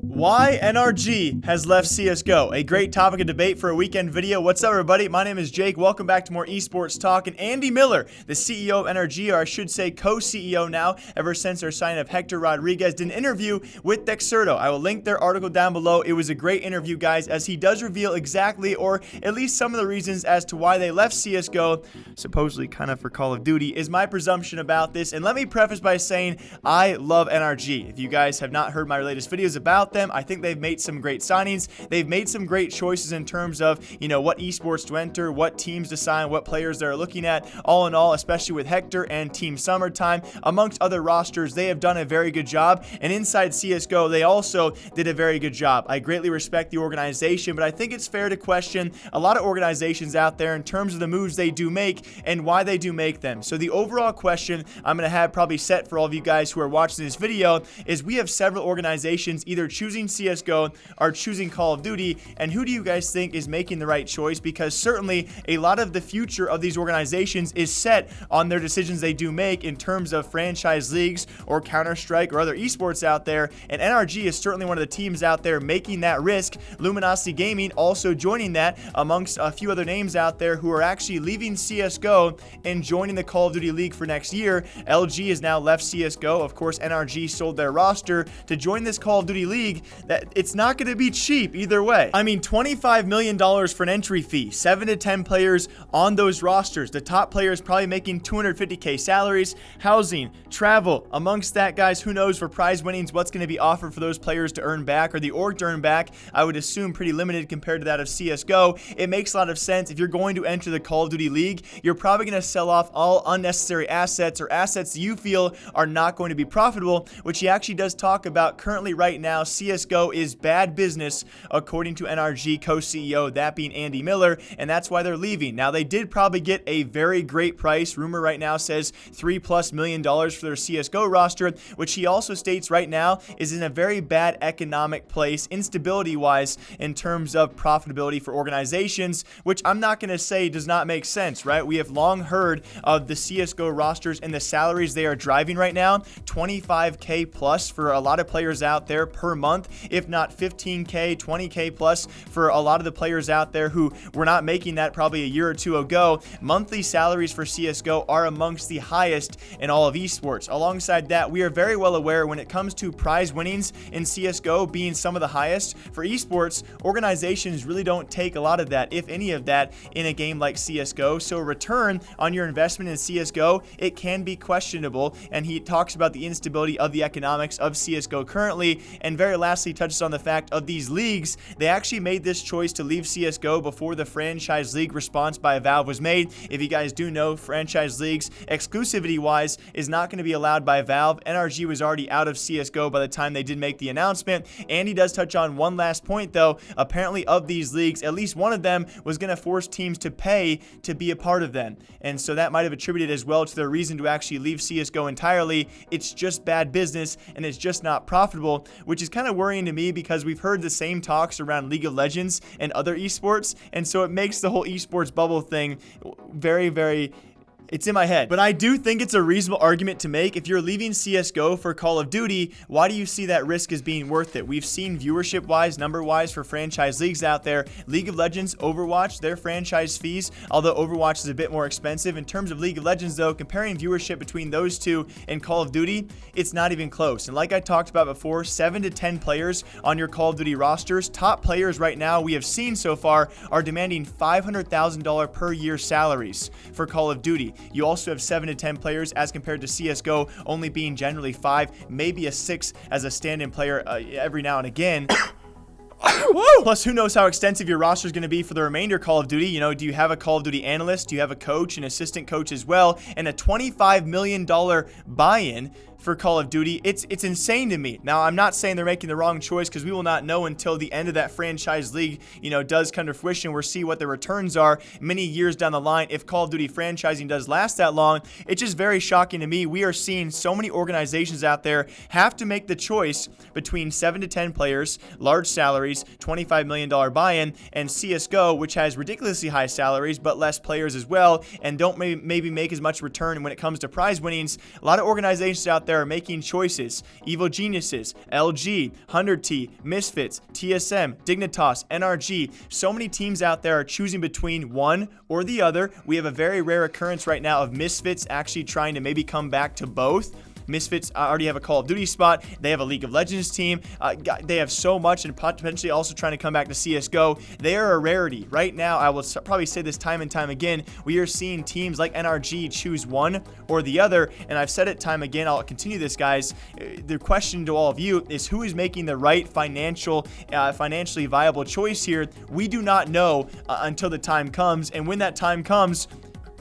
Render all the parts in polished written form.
Why NRG has left CSGO, a great topic of debate for a weekend video. What's up, everybody? My name is Jake. Welcome back to more esports talk. And Andy Miller, the CEO of NRG, or I should say co-CEO now, ever since their signing of Hector Rodriguez, did an interview with Dexerto. I will link their article down below. It was a great interview, guys, as he does reveal exactly, or at least some of the reasons as to why they left CSGO, supposedly kind of for Call of Duty, is my presumption about this. And let me preface by saying I love NRG. If you guys have not heard my latest videos about them, I think they've made some great signings. They've made some great choices in terms of, what esports to enter, what teams to sign, what players they're looking at. All in all, especially with Hector and Team Summertime, amongst other rosters, they have done a very good job. And inside CSGO, they also did a very good job. I greatly respect the organization, but I think it's fair to question a lot of organizations out there in terms of the moves they do make and why they do make them. So the overall question I'm going to have probably set for all of you guys who are watching this video is we have several organizations either choosing CSGO or choosing Call of Duty, and who do you guys think is making the right choice? Because certainly a lot of the future of these organizations is set on their decisions they do make in terms of franchise leagues or Counterstrike or other esports out there, and NRG is certainly one of the teams out there making that risk. Luminosity Gaming also joining that amongst a few other names out there who are actually leaving CSGO and joining the Call of Duty League for next year. LG has now left CSGO. Of course, NRG sold their roster to join this Call of Duty League. That it's not going to be cheap either way. I mean, $25 million for an entry fee, 7 to 10 players on those rosters. The top players probably making $250K salaries, housing, travel. Amongst that, guys, who knows for prize winnings what's going to be offered for those players to earn back or the org to earn back. I would assume pretty limited compared to that of CSGO. It makes a lot of sense. If you're going to enter the Call of Duty League, you're probably going to sell off all unnecessary assets or assets that you feel are not going to be profitable, which he actually does talk about. Currently right now, CSGO is bad business according to NRG co-CEO, that being Andy Miller, and that's why they're leaving. Now, they did probably get a very great price. Rumor right now says $3+ million for their CSGO roster, which he also states right now is in a very bad economic place, instability-wise, in terms of profitability for organizations, which I'm not going to say does not make sense, right? We have long heard of the CSGO rosters and the salaries they are driving right now, $25K plus for a lot of players out there per month, if not $15K, $20K plus for a lot of the players out there who were not making that probably a year or two ago. Monthly salaries for CSGO are amongst the highest in all of esports. Alongside that, we are very well aware when it comes to prize winnings in CSGO being some of the highest for esports, organizations really don't take a lot of that, if any of that, in a game like CSGO. So a return on your investment in CSGO, it can be questionable, and he talks about the instability of the economics of CSGO currently, and very lastly touches on the fact of these leagues. They actually made this choice to leave CSGO before the franchise league response by Valve was made. If you guys do know, franchise leagues, exclusivity wise, is not going to be allowed by Valve. NRG was already out of CSGO by the time they did make the announcement. And he does touch on one last point though. Apparently of these leagues, at least one of them was going to force teams to pay to be a part of them, and so that might have attributed as well to their reason to actually leave CSGO entirely. It's just bad business and it's just not profitable, which is kind of worrying to me because we've heard the same talks around League of Legends and other esports, and so it makes the whole esports bubble thing very it's in my head. But I do think it's a reasonable argument to make. If you're leaving CSGO for Call of Duty, why do you see that risk as being worth it? We've seen viewership-wise, number-wise for franchise leagues out there. League of Legends, Overwatch, their franchise fees, although Overwatch is a bit more expensive. In terms of League of Legends, though, comparing viewership between those two and Call of Duty, it's not even close. And like I talked about before, 7 to 10 players on your Call of Duty rosters. Top players right now we have seen so far are demanding $500,000 per year salaries for Call of Duty. You also have 7 to 10 players as compared to CSGO only being generally 5, maybe a 6 as a stand-in player every now and again. Plus, who knows how extensive your roster is going to be for the remainder Call of Duty. Do you have a Call of Duty analyst? Do you have a coach, an assistant coach as well? And a $25 million buy-in for Call of Duty. It's insane to me. Now, I'm not saying they're making the wrong choice because we will not know until the end of that franchise league, does come to fruition. We'll see what the returns are many years down the line. If Call of Duty franchising does last that long, it's just very shocking to me. We are seeing so many organizations out there have to make the choice between 7 to 10 players, large salaries, $25 million buy-in, and CSGO, which has ridiculously high salaries, but less players as well, and don't maybe make as much return when it comes to prize winnings. A lot of organizations out there there are making choices. Evil Geniuses, LG, 100T, Misfits, TSM, Dignitas, NRG. So many teams out there are choosing between one or the other. We have a very rare occurrence right now of Misfits actually trying to maybe come back to both. Misfits already have a Call of Duty spot. They have a League of Legends team. They have so much, and potentially also trying to come back to CSGO. They are a rarity. Right now, I will probably say this time and time again, we are seeing teams like NRG choose one or the other, and I've said it time again. I'll continue this, guys. The question to all of you is, who is making the right financially viable choice here? We do not know until the time comes, and when that time comes,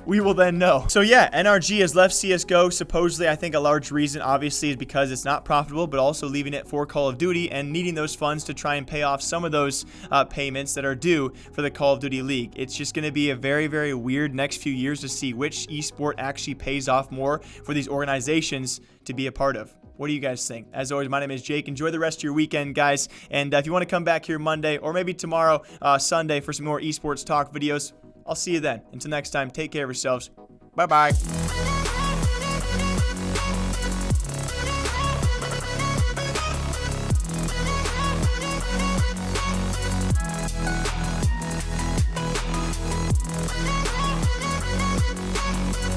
we will then know. So yeah, NRG has left CSGO. Supposedly, I think a large reason obviously is because it's not profitable, but also leaving it for Call of Duty and needing those funds to try and pay off some of those payments that are due for the Call of Duty League. It's just going to be a very, very weird next few years to see which esport actually pays off more for these organizations to be a part of. What do you guys think? As always, my name is Jake. Enjoy the rest of your weekend, guys. And if you want to come back here Monday or maybe tomorrow, Sunday, for some more esports talk videos, I'll see you then. Until next time, take care of yourselves. Bye-bye.